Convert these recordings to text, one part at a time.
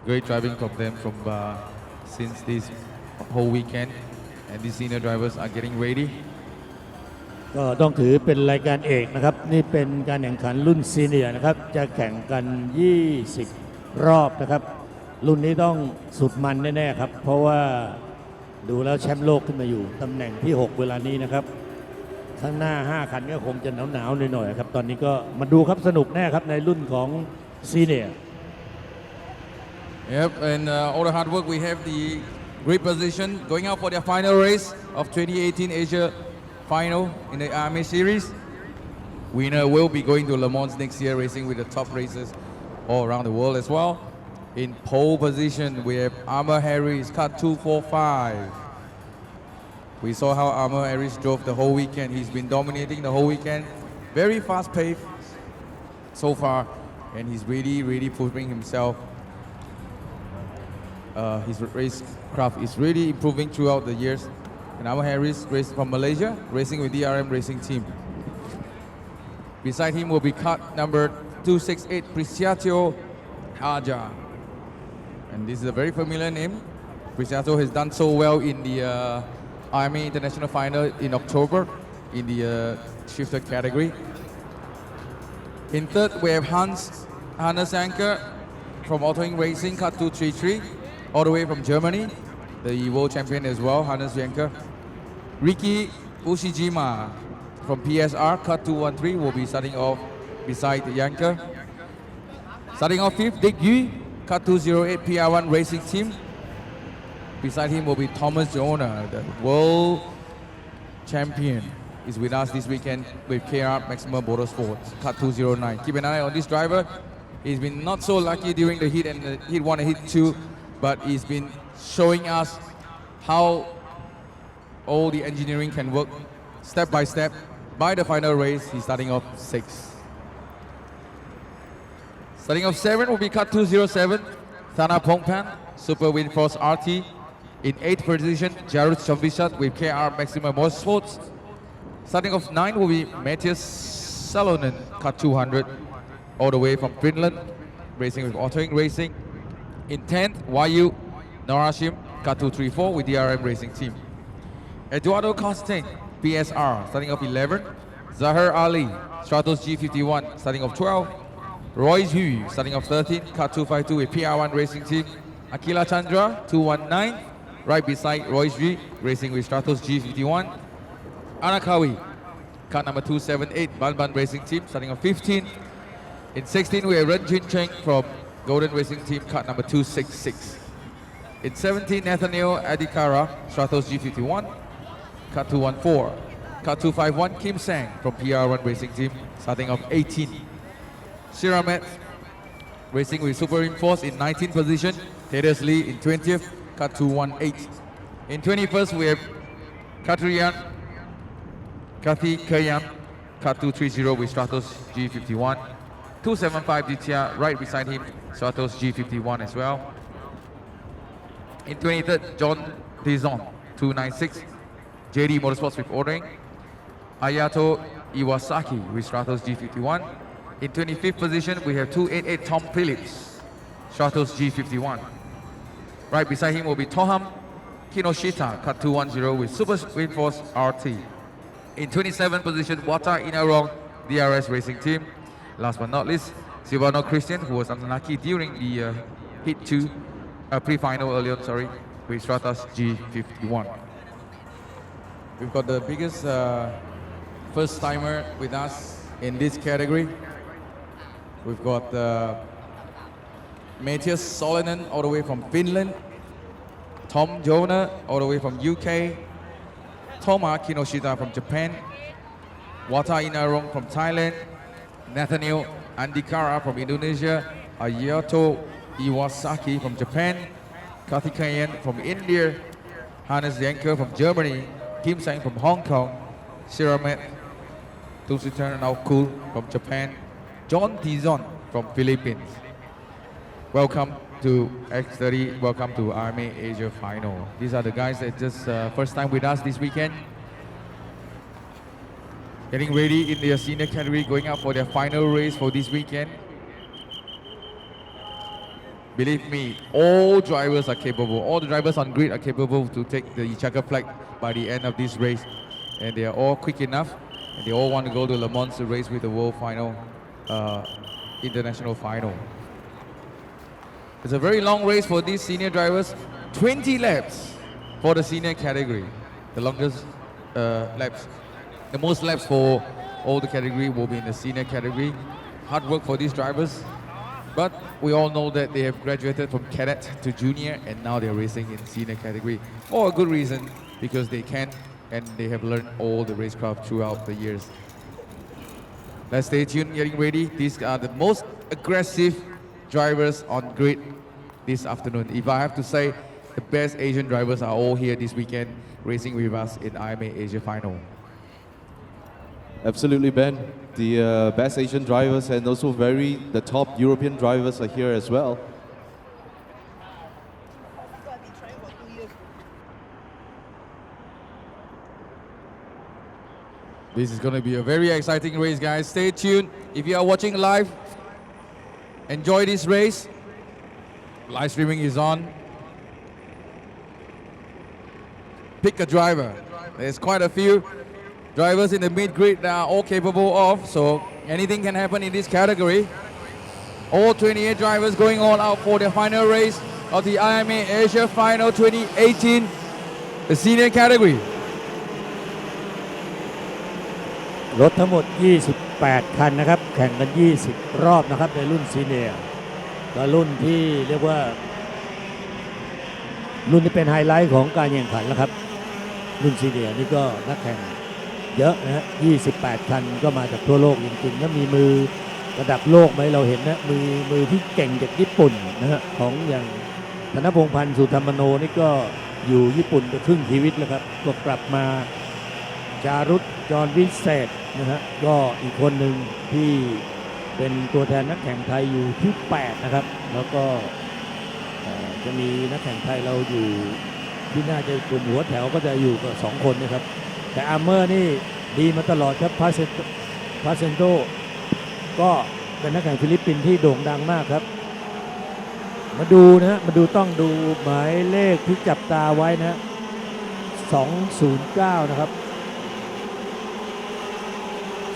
great driving from them from since this whole weekend, and these senior drivers are getting ready. ก็ต้องถือเป็นรายการเอกนะครับนี่เป็นการแข่งขันรุ่นซีเนียร์นะครับจะแข่งกัน 20 รอบนะครับรุ่นนี้ต้องสุดมันแน่ๆครับเพราะว่าดูแล้วแชมป์โลกขึ้นมาอยู่ตำแหน่งที่ 6 เวลานี้นะครับข้างหน้า 5 คันก็คงจะหนาวๆหน่อยๆครับตอนนี้ก็มาดูครับสนุกแน่ครับในรุ่นของซีเนียร์ Yep, and all the hard work, we have the great position going out for their final race of 2018 Asia Final in the IAME series. Winner will be going to Le Mans next year, racing with the top racers all around the world as well. In pole position, we have Armour Harris, cut 245. We saw how Armour Harris drove the whole weekend. He's been dominating the whole weekend. Very fast pace so far, and he's really proving himself. His racecraft is really improving throughout the years. And Armour Harris racing from Malaysia, racing with DRM Racing Team. Beside him will be cut number 268, Preciatio Haja. And this is a very familiar name. Preciatio has done so well in the IAME International Final in October in the shifter category. In third, we have Hannes Anker from Overtaking Racing, cut 233, all the way from Germany, the world champion as well, Hannes Janker. Ricky Ushijima from PSR, cut 213, will be starting off beside Janker. Starting off fifth, Dick Yu, cut 208, PR1 Racing Team. Beside him will be Thomas Jonah, the world champion, is with us this weekend with KR Maximum Motorsports, cut 209. Keep an eye on this driver. He's been not so lucky during the heat and the heat 1 and heat 2, but he's been showing us how all the engineering can work step by step. By the final race, he's starting off 6th. Starting off 7 will be cut 207, Thana Pongpan, Super Windforce RT. In 8th position, Jarud Chamvishat with KR Maximum Motorsports. Starting off 9 will be Matthias Salonen, cut 200, all the way from Finland, racing with Overtaking Racing. In 10th, YU Norashim, cut 234 with DRM Racing Team. Eduardo Costain, PSR, starting off 11. Zahir Ali, Stratos G51, starting off 12. Royce Hu, starting off 13, cut 252 with PR1 Racing Team. Akila Chandra, 219, right beside Royce Hu, racing with Stratos G51. Anakawi, cut number 278, Banban Racing Team, starting off 15. In 16, we have Ren Jin Cheng from Golden Racing Team, cut number 266. In 17, Nathaniel Adikara, Stratos G51, cut 214. Cut 251, Kim Sang from PR1 Racing Team, starting off 18. Shiramet, racing with Super Reinforce in 19th position. Thaddeus Lee in 20th, cut 218. In 21st, we have Kathy Kayan, cut 230 with Stratos G51. 275 Ditya, right beside him, Stratos G51 as well. In 23rd, John Dizon, 296, JD Motorsports with Ordering. Ayato Iwasaki with Stratos G51. In 25th position, we have 288 Tom Phillips, Stratos G51. Right beside him will be Toham Kinoshita, cut 210 with Super Windforce RT. In 27th position, Wata Inarong, DRS Racing Team. Last but not least, Silvano Christian, who was unlucky during the Heat 2 pre-final early on, with Stratos G51. We've got the biggest first timer with us in this category. We've got Matthias Salonen all the way from Finland, Tom Jonah all the way from UK, Toma Kinoshita from Japan, Wata Inarong from Thailand, Nathaniel Andikara from Indonesia, Ayato Iwasaki from Japan, Karthikeyan from India, Hannes Janker from Germany, Kim Sang from Hong Kong, Shiramet Tusitan Naukul from Japan, John Tizon from Philippines. Welcome to X30, welcome to IAME Asia Final. These are the guys that just first time with us this weekend. Getting ready in their senior category, going out for their final race for this weekend. Believe me, all drivers are capable. All the drivers on grid are capable to take the checker flag by the end of this race. And they are all quick enough. And they all want to go to Le Mans to race with the world final, international final. It's a very long race for these senior drivers. 20 laps for the senior category. The longest laps. The most laps for all the category will be in the senior category. Hard work for these drivers. But we all know that they have graduated from cadet to junior and now they're racing in senior category for a good reason, because they can and they have learned all the racecraft throughout the years. Let's stay tuned, getting ready. These are the most aggressive drivers on grid this afternoon. If I have to say, the best Asian drivers are all here this weekend racing with us in IAME Asia Final. Absolutely, Ben. The best Asian drivers and also the top European drivers are here as well. This is going to be a very exciting race, guys. Stay tuned. If you are watching live, enjoy this race. Live streaming is on. Pick a driver. There's quite a few drivers in the mid-grid that are all capable of, so anything can happen in this category. All 28 drivers going all out for the final race of the IAME Asia Final 2018, the senior category. รถทั้งหมด 28 คันนะครับ แข่งกัน 20 รอบนะครับในรุ่นซีเนียร์และรุ่นที่เรียกว่ารุ่นที่เป็นไฮไลท์ของการแข่งขันแล้วครับรุ่นซีเนียร์นี่ก็นักแข่งเยอะนะฮะ 28 คันก็มาจากทั่วโลกจริงๆแล้วมีมือระดับโลกไหมเราเห็นนะมือที่เก่งจากญี่ปุ่นนะฮะของอย่างธนพงษ์พันธ์สุธรรมโนนี่ก็อยู่ญี่ปุ่นไปครึ่งชีวิตแล้วครับก็กลับมาจารุตจอห์นวินเซนต์นะฮะก็อีกคนหนึ่งที่เป็นตัวแทนนักแข่งไทยอยู่ที่ 8 นะครับแล้วก็จะมีนักแข่งไทยเราอยู่ที่น่าจะกลุ่มหัวแถวก็จะอยู่กับ2 คนนะครับแต่อาร์เมอร์นี่ดีมาตลอดครับพาเซนโตก็เป็นนักแข่งฟิลิปปินส์ที่โด่งดังมากครับมาดูนะฮะต้องดูหมายเลขที่จับตาไว้นะ209นะครับ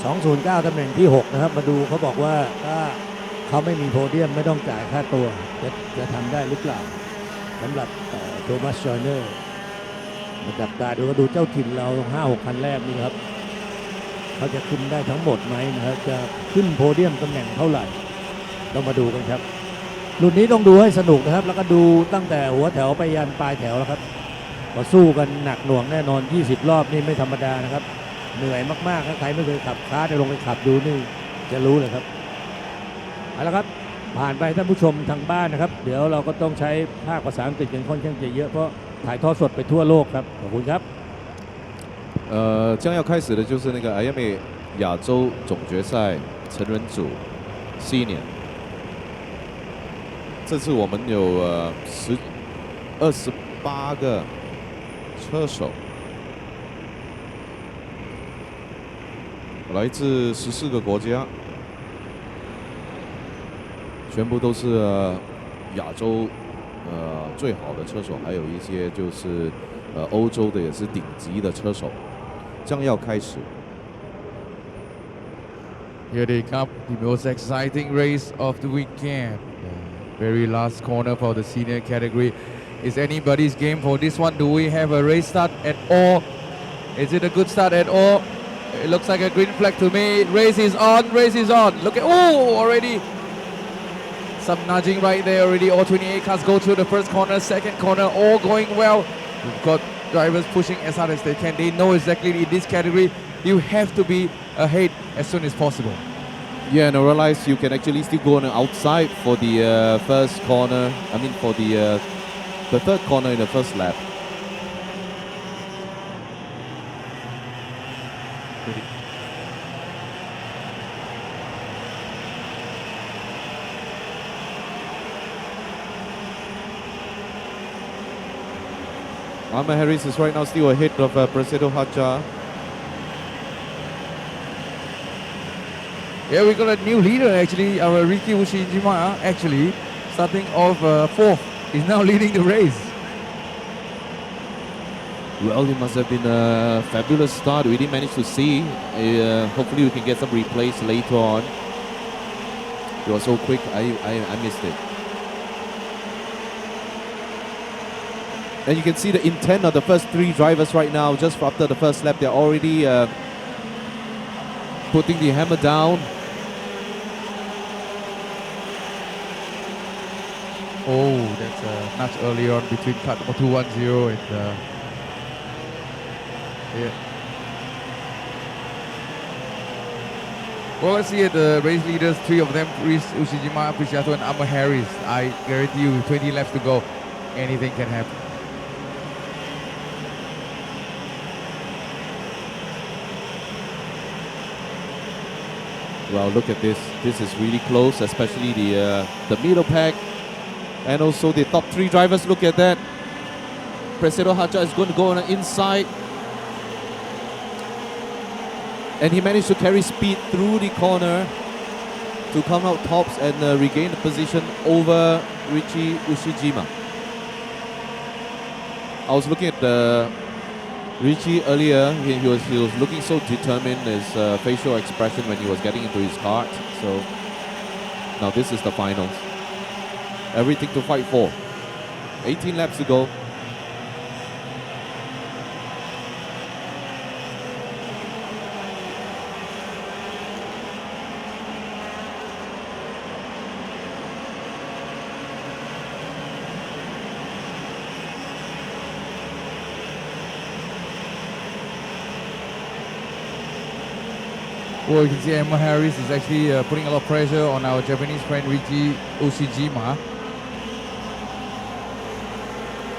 209ตำแหน่งที่ 6 นะครับมาดูเขาบอกว่าถ้าเขาไม่มีโพเดียมไม่ต้องจ่ายค่าตัวจะทำได้หรือเปล่าสำหรับโทมัสจอยเนอร์มาจับตาดูก็ดูเจ้าถิ่นเรา 5-6 คันแรกนี่ครับเขาจะขึ้นได้ทั้งหมดไหมนะครับจะขึ้นโพเดียมตำแหน่งเท่าไหร่ต้องมาดูกันครับรุ่นนี้ต้องดูให้สนุกนะครับแล้วก็ดูตั้งแต่หัวแถวไปยันปลายแถวแล้วครับก็สู้กันหนักหน่วงแน่นอน20 รอบนี่ไม่ธรรมดานะครับเหนื่อยมากๆถ้าใครไม่เคยขับค้าจะลงไปขับดูนี่จะรู้เลยครับเอาละครับผ่านไปท่านผู้ชมทางบ้านนะครับเดี๋ยวเราก็ต้องใช้ภาคภาษาอังกฤษกันค่อนข้างจะเยอะเพราะถ่ายทอดสดไปทั่วโลกครับขอบคุณครับ将要开始的就是那个 IAME 亚洲总决赛成人组 Senior。这次我们有28个车手，来自14个国家，全部都是亚洲最好的车手，还有一些就是欧洲的也是顶级的车手。将要开始。 Here they come, the most exciting race of the weekend. Very last corner for the senior category. Is anybody's game for this one? Do we have a race start at all? Is it a good start at all? It looks like a green flag to me. Race is on, race is on. Look at, oh, already some nudging right there already. All 28 cars go through the first corner, second corner, all going well. We've got drivers pushing as hard as they can. They know exactly in this category, you have to be ahead as soon as possible. Yeah, and I realize you can actually still go on the outside for the first corner. I mean for the third corner in the first lap. Alma Harris is right now still ahead of Presedo Haja. Yeah, we got a new leader actually, our Ricky Ushinjima actually starting off fourth. He's now leading the race. Well, it must have been a fabulous start. We didn't manage to see. Hopefully we can get some replays later on. It was so quick, I missed it. And you can see the intent of the first three drivers right now. Just after the first lap, they're already putting the hammer down. Oh, that's a notch earlier on between cut number 210 and yeah. Well, let's see the race leaders, three of them, Rhys Ushijima, Preciado and Amma Harris. I guarantee you, 20 laps to go, anything can happen. Well, look at this. This is really close, especially the middle pack. And also the top three drivers, look at that. Preciado Haja is going to go on the inside. And he managed to carry speed through the corner to come out tops and regain the position over Richie Ushijima. I was looking at Richie earlier. He was looking so determined, his facial expression when he was getting into his kart. So now this is the finals. Everything to fight for. 18 laps to go. Well, you can see Emma Harris is actually putting a lot of pressure on our Japanese friend Richie Ushijima.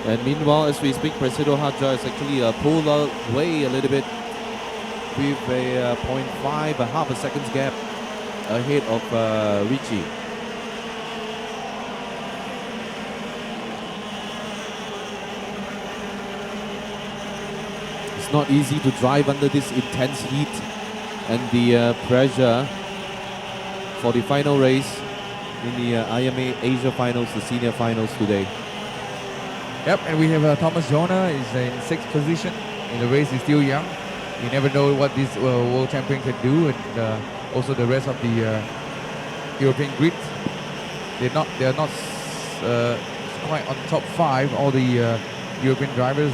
And meanwhile, as we speak, Preciado Haja is actually pulled away a little bit with a 0.5, a half a second's gap ahead of Richie. It's not easy to drive under this intense heat and the pressure for the final race in the IAME Asia Finals, the senior finals today. Yep, and we have Thomas Jonah is in 6th position. In the race, he's still young. You never know what this world champion can do, and also the rest of the European grid. They are not quite on top 5. All the European drivers.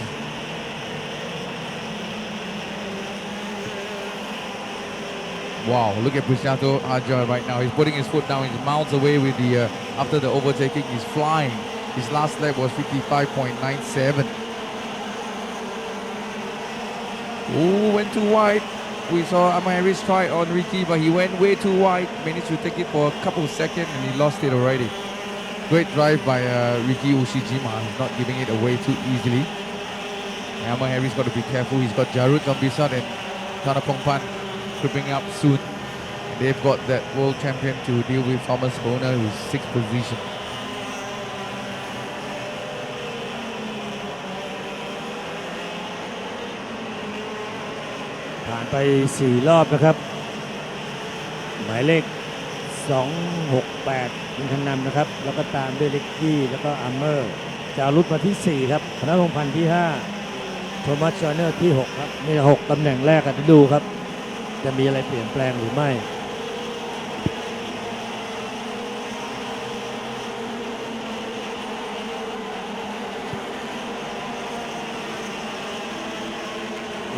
Wow, look at Preciado Haja right now. He's putting his foot down. He's miles away with the after the overtaking. He's flying. His last lap was 55.97. Ooh, went too wide. We saw Amma Harris try on Ricky, but he went way too wide. Managed to take it for a couple of seconds and he lost it already. Great drive by Ricky Ushijima. He's not giving it away too easily. And Amma Harris got to be careful. He's got Jarut Gambisat and Tanapongpan creeping up soon. And they've got that world champion to deal with, Thomas Bona, who's 6th position. ผ่านไป4รอบนะครับหมายเลข268เป็นคันนำนะครับแล้วก็ตามด้วยเล็กกี้แล้วก็อัมเมอร์จารุตมาที่4ครับธนพงษ์พันธ์ที่5โทมัสจอร์เนอร์ที่6ครับนี่6ตำแหน่งแรกกันดูครับจะมีอะไรเปลี่ยนแปลงหรือไม่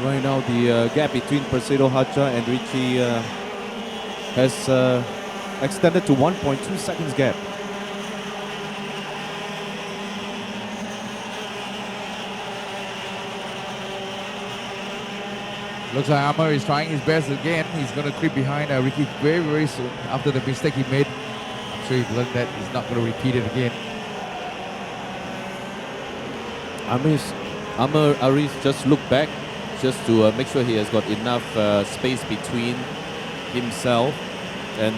Right now, the gap between Preciado Haja and Richie has extended to 1.2 seconds gap. Looks like Amar is trying his best again. He's going to creep behind Ricky very, very soon after the mistake he made. I'm sure he's learned that he's not going to repeat it again. Amar Aris just looked back just to make sure he has got enough space between himself and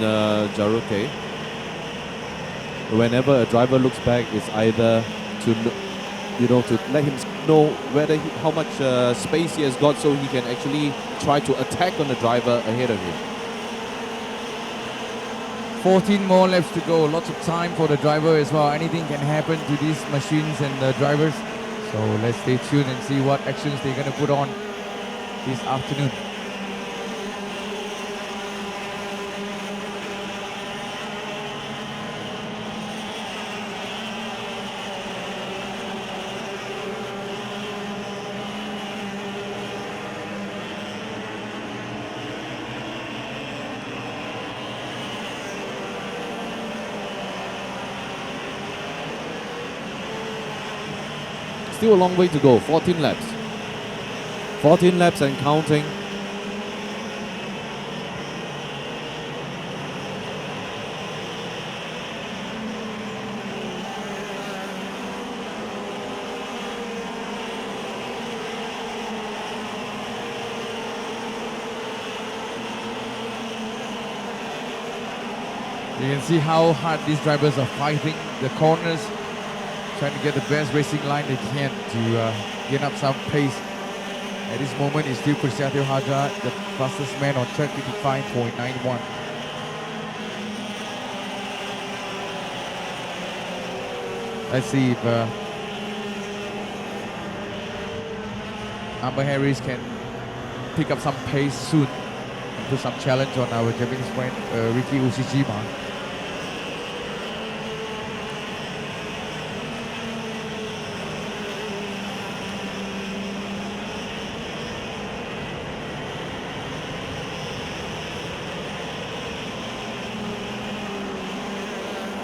Jarute. Whenever a driver looks back, it's either to let him know how much space he has got so he can actually try to attack on the driver ahead of him. 14 more laps to go. Lots of time for the driver as well. Anything can happen to these machines and the drivers. So let's stay tuned and see what actions they're going to put on this afternoon. Still a long way to go, 14 laps. 14 laps and counting. You can see how hard these drivers are fighting the corners, trying to get the best racing line they can to gain up some pace. At this moment, it's still Prisciatio Haja, the fastest man on track, 55.91. Let's see if Amber Harris can pick up some pace soon and put some challenge on our Japanese friend Ricky Ushijima.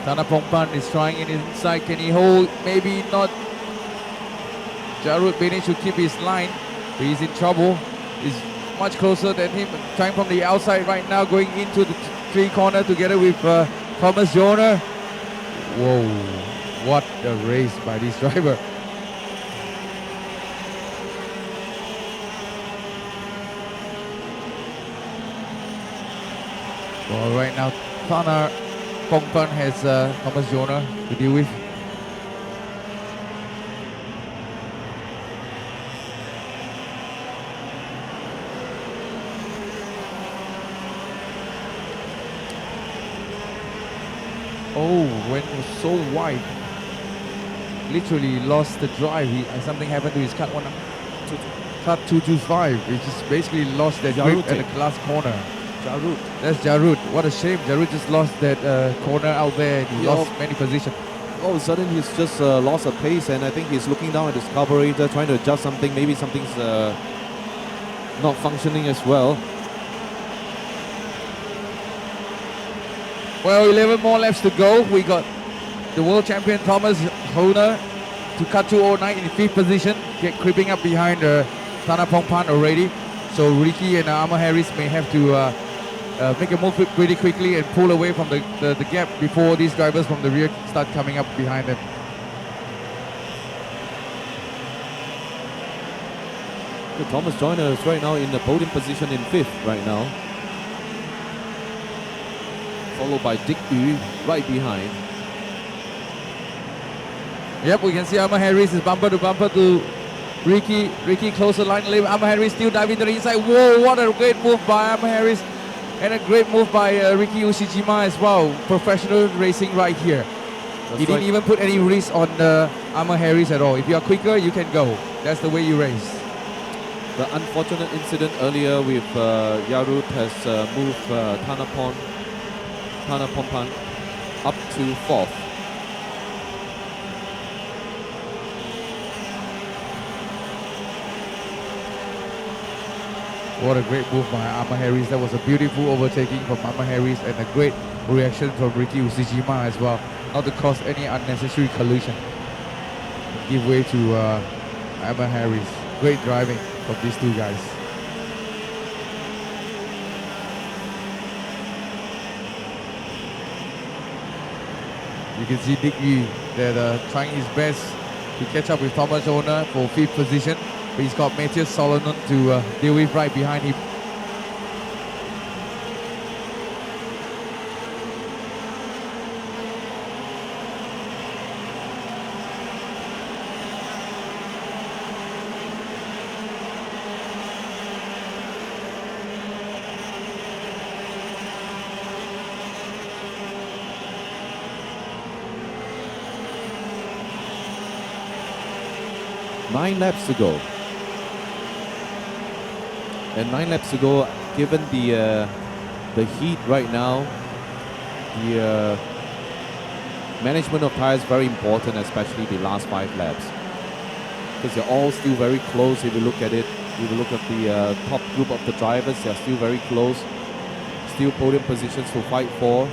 Tanapongpan is trying it inside. Can he hold? Maybe not. Jarud managed to keep his line, but he's in trouble. He's much closer than him. Trying from the outside right now, going into the three corner together with Thomas Joner. Whoa, what a race by this driver. Well, right now, Tanapongpan has Thomas Joner to deal with. Oh, when it was so wide, literally lost the drive. Something happened to his cut 225. He just basically lost that grip at the last corner. Jarud. That's Jarud. What a shame. Jarud just lost that corner out there. He lost many positions. All of a sudden, he's just lost a pace, and I think he's looking down at his carburetor, trying to adjust something. Maybe something's not functioning as well. Well, 11 more laps to go. We got the world champion Thomas Joner to cut 209 in 5th position, creeping up behind Tanapongpan already. So Ricky and Amber Harris may have to make a move pretty quickly and pull away from the gap before these drivers from the rear start coming up behind them. So Thomas Joner is right now in the podium position in 5th right now. Followed by Dick Yu right behind. Yep, we can see Amber Harris is bumper to Ricky. Ricky closer line. Amber Harris still diving to the inside. Whoa, what a great move by Amber Harris. And a great move by Ricky Ushijima as well. Professional racing right here. He didn't even put any risk on Amber Harris at all. If you are quicker, you can go. That's the way you race. The unfortunate incident earlier with Jarud has moved Tanapongpan up to 4th. What a great move by Amber Harris. That was a beautiful overtaking from Amber Harris and a great reaction from Ricky Ushijima as well. Not to cause any unnecessary collision. Give way to Amber Harris. Great driving from these two guys. You can see Dick Yu that trying his best to catch up with Thomas Joner for 5th position. But he's got Matthias Solomon to deal with right behind him. 9 laps to go. And 9 laps to go, given the heat right now, the management of tires is very important, especially the last 5 laps. Because they're all still very close if you look at it. If you look at the top group of the drivers, they're still very close. Still podium positions to fight for.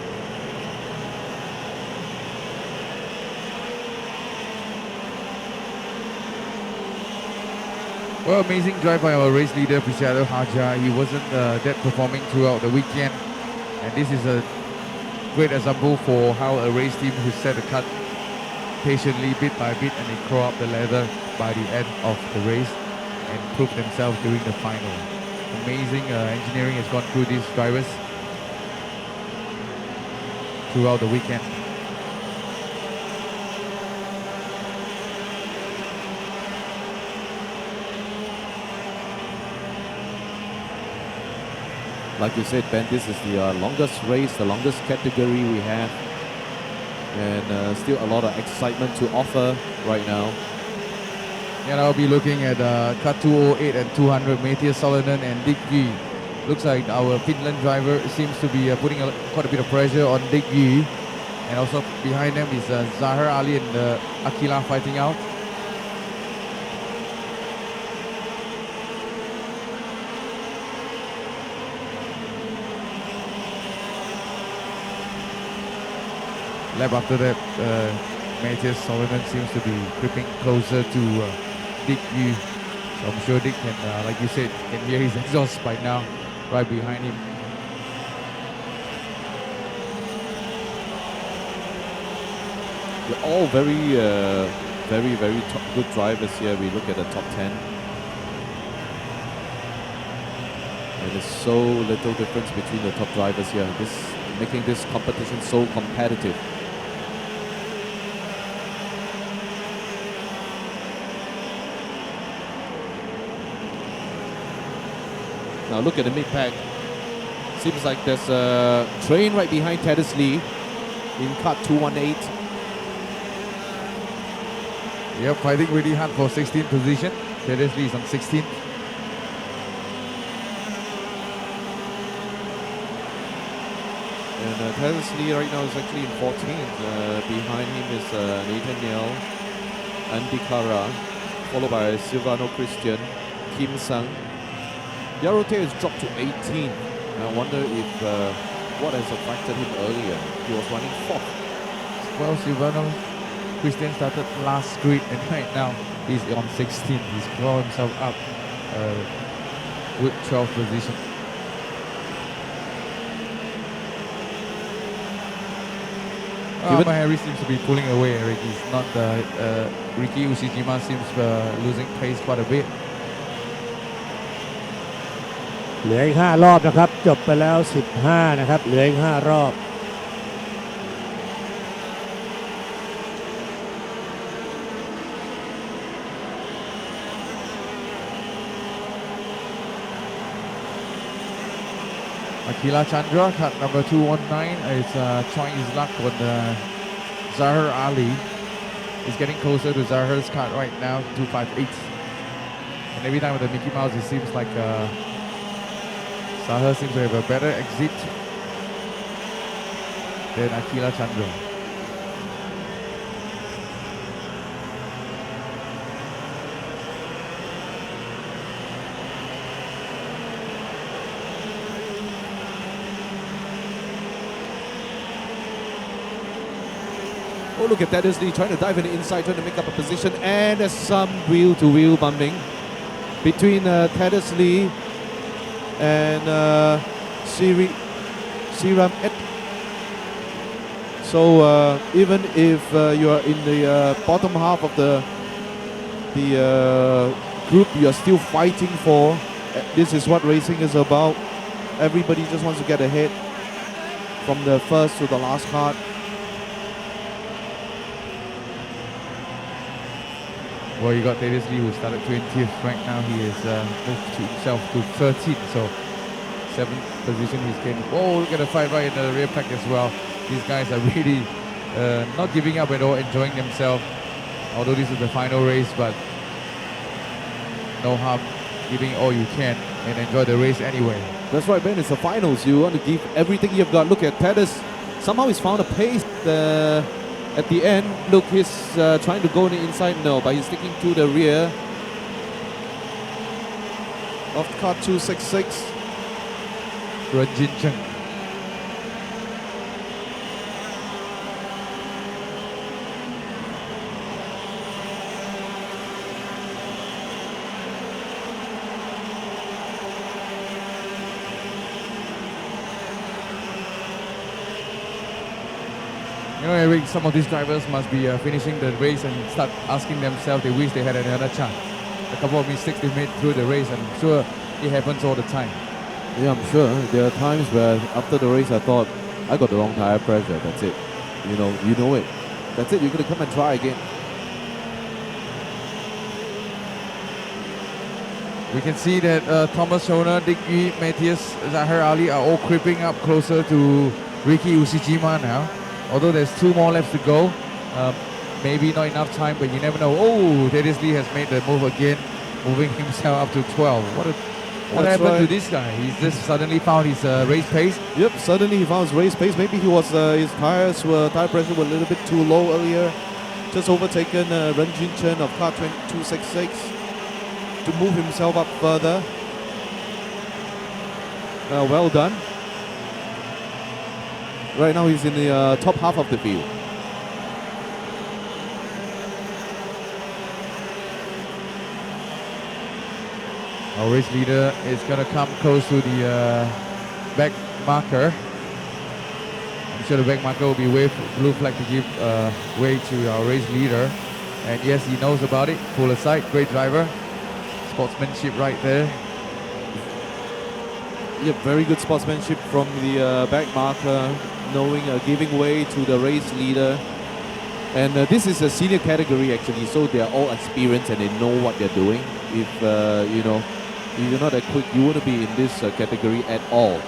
Well, amazing drive by our race leader, Preciado Haja. He wasn't that performing throughout the weekend. And this is a great example for how a race team who set a cut patiently, bit by bit, and they crawl up the ladder by the end of the race and prove themselves during the final. Amazing engineering has gone through these drivers throughout the weekend. Like you said, Ben, this is the longest race, the longest category we have. And still a lot of excitement to offer right now. And I'll be looking at cut 208 and 200, Matthias Solonen and Dick Yu. Looks like our Finland driver seems to be putting quite a bit of pressure on Dick Yu. And also behind them is Zahar Ali and Akila fighting out. Lap after that, Matthias Solonen seems to be creeping closer to Dick Yu. So I'm sure Dick can, like you said, can hear his exhaust by now, right behind him. They're all very good drivers here. We look at the top 10. And there's so little difference between the top drivers here. Making this competition so competitive. Now look at the mid-pack. Seems like there's a train right behind Thaddeus Lee in cut 218. Yep, fighting really hard for 16th position. Thaddeus Lee is on 16th. And Thaddeus Lee right now is actually in 14th. Behind him is Nathan Neal, Andy Kara, followed by Silvano Christian, Kim Sang. Yarote has dropped to 18th. I wonder if what has affected him earlier. He was running 4th. Well, Silvano Christian started last grid and right now he's on 16th. He's crawled himself up with 12th position. Harry seems to be pulling away, Eric. He's not Ricky Ushijima seems losing pace quite a bit. เหลืออีก5 รอบนะครับจบไปแล้ว15นะครับเหลืออีก5 รอบ Akila Chandra, cut number 219, is trying his luck on Zahar Ali. He's getting closer to Zahar's cut right now, 258. And every time with the Mickey Mouse, it seems like Zahar seems to have a better exit than Akila Chandra. Oh, look at Thaddeus Lee trying to dive in the inside, trying to make up a position, and there's some wheel-to-wheel bumping between Thaddeus Lee and Siram Et. So even if you are in the bottom half of the group, you are still fighting for. This is what racing is about. Everybody just wants to get ahead from the first to the last card. Well, you got Thaddeus Lee who started 20th. Right now he is moved to himself to 13th, so 7th position he's getting. Oh, look at the fight right in the rear pack as well. These guys are really not giving up at all, enjoying themselves. Although this is the final race, but no harm giving all you can and enjoy the race anyway. That's right, Ben. It's the finals. You want to give everything you've got. Look at Pettis. Somehow he's found a pace at the end. Look, he's trying to go on the inside. No, but he's sticking to the rear of car 266. Ren Jin Cheng. You know, Eric, some of these drivers must be finishing the race and start asking themselves they wish they had another chance. A couple of mistakes they made through the race, and I'm sure it happens all the time. Yeah, I'm sure. There are times where after the race I thought, I got the wrong tire pressure, that's it. You know it. That's it, you're going to come and try again. We can see that Thomas Schoner, Dick Yu, Matthias, Zahir Ali are all creeping up closer to Ricky Usijima now. Although there's 2 more laps to go, maybe not enough time, but you never know. Oh, Dennis Lee has made the move again, moving himself up to 12. What happened to this guy? He's just suddenly found his race pace. Yep, suddenly he found his race pace. Maybe he was his tire pressure was a little bit too low earlier. Just overtaken Ren Jin Chen of car 266 to move himself up further. Well done. Right now he's in the top half of the field. Our race leader is going to come close to the back marker. I'm sure the back marker will be waved blue flag to give way to our race leader. And yes, he knows about it. Pull aside, great driver. Sportsmanship right there. Yep, very good sportsmanship from the back marker, knowing giving way to the race leader. And this is a senior category actually, so they are all experienced and they know what they're doing. If if you're not that quick, you wouldn't be in this category at all.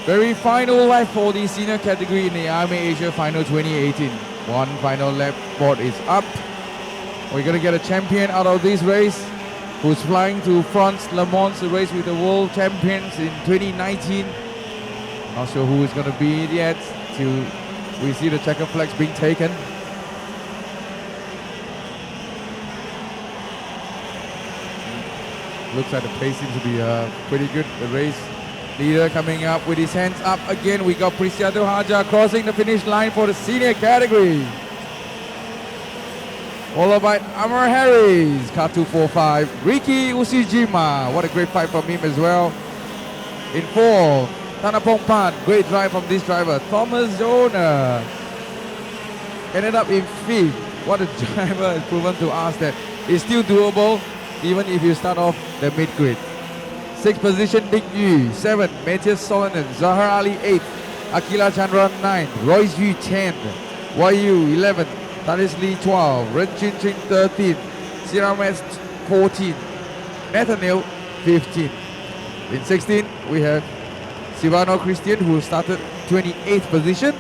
Very final lap for the senior category in the IAME Asia Final 2018. One final lap board is up. We're going to get a champion out of this race who's flying to France Le Mans to race with the world champions in 2019. Not sure who is going to be it yet. We see the checker flags being taken. Looks like the pace seems to be pretty good. The race leader coming up with his hands up again. We got Preciado Haja crossing the finish line for the senior category. Followed by Amar Harris, car 245. Ricky Usijima, what a great fight from him as well. In 4th, Thanapong Pan, great drive from this driver. Thomas Joner ended up in 5th. What a driver has proven to us that it's still doable even if you start off the mid-grid. 6th position, Dick Yu. 7th, Matthias Solonen. Zahar Ali 8th. Akila Chandran 9th. Royce Yu 10th. YU 11th. Tanis Lee 12th. Ren Chin Ching 13th. Sirames 14th. Nathaniel 15th. In 16th, we have Silvano Christian, who started 28th position,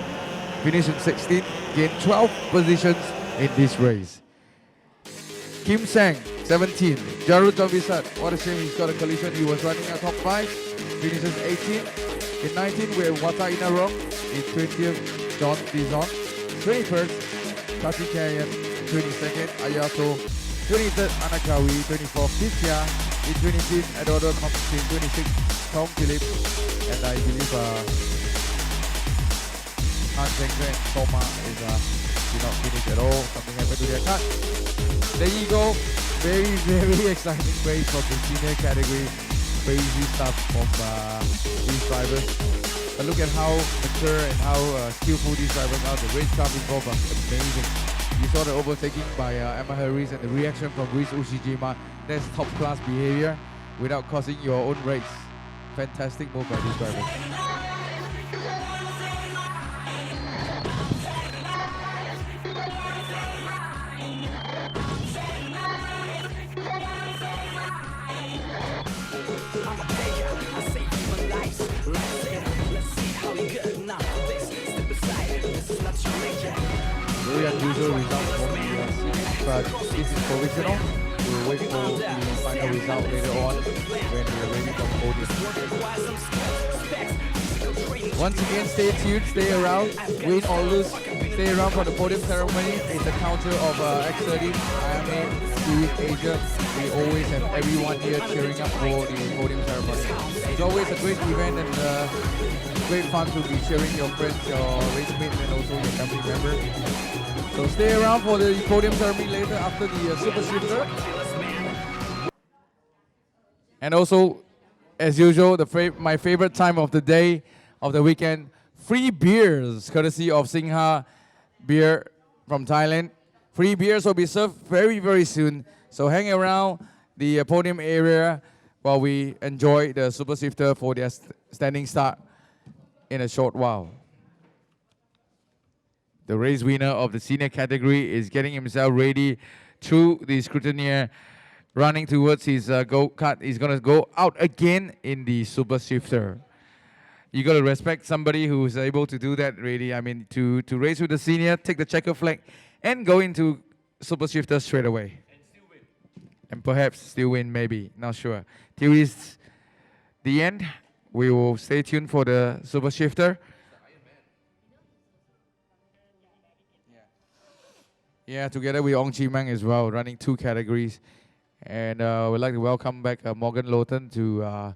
finished in 16th, gained 12 positions in this race. Kim Sang, 17th. Jarud Javisat, what a shame he's got a collision. He was running a top 5, finishes 18th. In 19th, we have Wata Inarong. In 20th, John Dizon. 21st, Tati Kayan. 22nd, Ayato. 23rd, Anakawi. 24th, Tisha. In 25th, Eduardo Compton. 26th, Tom Phillips. And I believe Han Zhengzhen and Toma did not finish at all. Something happened to their cut. There you go. Very, very exciting race from the senior category. Crazy stuff from these drivers. But look at how mature and how skillful these drivers are. The racecraft involved was amazing. You saw the overtaking by Emma Harris and the reaction from Rhys Ushijima. That's top class behavior without causing your own race. Fantastic move by these drivers. Very unusual result for me, but this is provisional. We'll we'll wait for the final result later on when we are ready for Podium. Once again, stay tuned, stay around, win or lose, stay around for the podium ceremony. It's a counter of X30 IAME Series Asia. We always have everyone here cheering up for the podium ceremony. It's always a great event and great fun to be cheering your friends, your race mates, and also your family members. So stay around for the podium ceremony later after the Super Shifter. And also, as usual, my favorite time of the day, of the weekend, free beers, courtesy of Singha Beer from Thailand. Free beers will be served very, very soon. So hang around the podium area while we enjoy the Super Shifter for their standing start in a short while. The race winner of the senior category is getting himself ready through the scrutineer, running towards his go-kart. He's going to go out again in the Super Shifter. You got to respect somebody who's able to do that, really. I mean, to race with the senior, take the checker flag, and go into Super Shifter straight away. And still win. And perhaps still win, maybe. Not sure. Till it's the end, we will stay tuned for the Super Shifter. Yeah, together with Ong Chi Mang as well, running 2 categories. And we'd like to welcome back Morgan Lawton to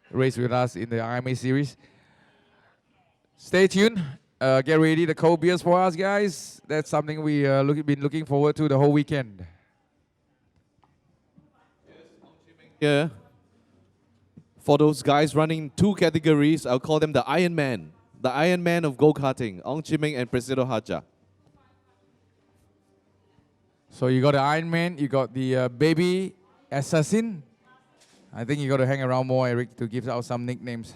race with us in the IAME series. Stay tuned. Get ready the cold beers for us, guys. That's something we been looking forward to the whole weekend. Yeah. For those guys running 2 categories, I'll call them the Iron Man. The Iron Man of go-karting, Ong Chi Meng and Presido Haja. So you got the Iron Man, you got the Baby Assassin. I think you got to hang around more, Eric, to give out some nicknames.